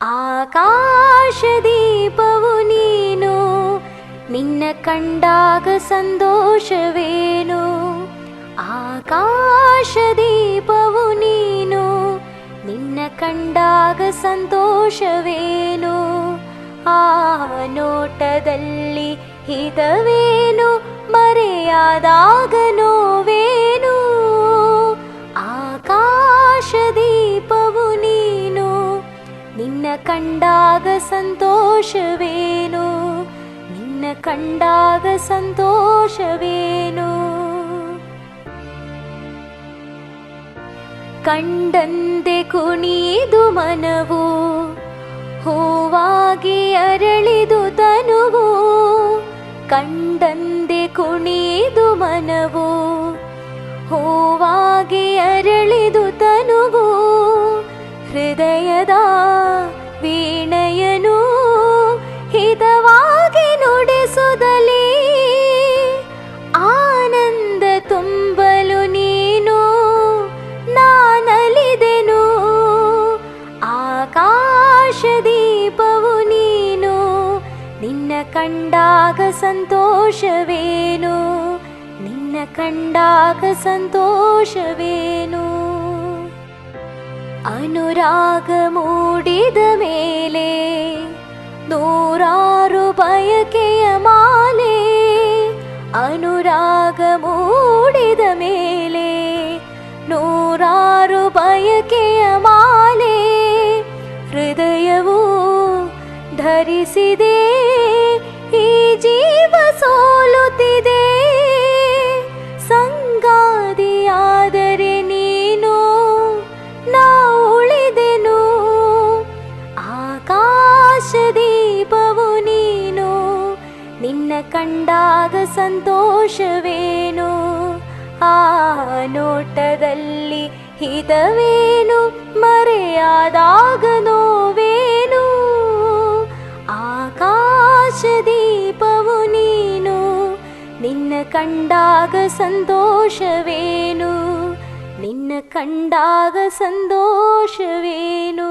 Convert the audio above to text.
ಆಕಾಶದೀಪವು ನೀನು, ನಿನ್ನ ಕಂಡಾಗ ಸಂತೋಷವೇನು. ಆಕಾಶದೀಪವು ನೀನು, ನಿನ್ನ ಕಂಡಾಗ ಸಂತೋಷವೇನು. ಆ ನೋಟದಲ್ಲಿ ಹಿತವೇನು, ಮರೆಯಾದಾಗ ನೋವೇನು. ಆಕಾಶದೀಪವು ನೀನು, ನಿನ್ನ ಕಂಡಾಗ ಸಂತೋಷವೇನು, ನಿನ್ನ ಕಂಡಾಗ ಸಂತೋಷವೇನು. ಕಂಡಂತೆ ಕುಣಿದು ಮನವು, ಹೂವಾಗಿ ಅರಳಿದು ತನುವು. ಕಂಡಂತೆ ಕುಣಿದು ಮನವು, ಹೂವಾಗಿ ಅರಳಿದು ತನುವು. ಹೃದಯದ ವೀಣೆಯನು ಹಿತವಾಗಿ ನುಡಿಸುತ್ತಲೇ, ಆನಂದ ತುಂಬಲು ನೀನು ನಾನಲಿದೆನು. ಆಕಾಶದೀಪವು ನೀನು, ನಿನ್ನ ಕಂಡಾಗ ಸಂತೋಷವೇನು, ನಿನ್ನ ಕಂಡಾಗ ಸಂತೋಷವೇನು. ಅನುರಾಗ ಮೂಡಿದ ಮೇಲೆ ನೂರಾರು ಬಯಕೆಯ ಮಾಲೆ. ಅನುರಾಗ ಮೂಡಿದ ಮೇಲೆ ನೂರಾರು ಬಯಕೆಯ ಮಾಲೆ. ಹೃದಯವು ಧರಿಸಿದೆ, ಈ ಜೀವ ಸೋಲುತ್ತಿದೆ. ಸಂಗಾದಿಯಾದರೆ ನೀನು, ನಾ ಉಳಿದೆನು. ಆಕಾಶದೀಪವು ನೀನು, ನಿನ್ನ ಕಂಡಾಗ ಸಂತೋಷವೇನು. ಆ ನೋಟದಲ್ಲಿ ಹಿತವೇನು, ಮರೆಯಾದಾಗ ನೋವೇನು. ಆಕಾಶದೀಪವು ನೀನು, ನಿನ್ನ ಕಂಡಾಗ ಸಂತೋಷವೇನು, ನಿನ್ನ ಕಂಡಾಗ ಸಂತೋಷವೇನು.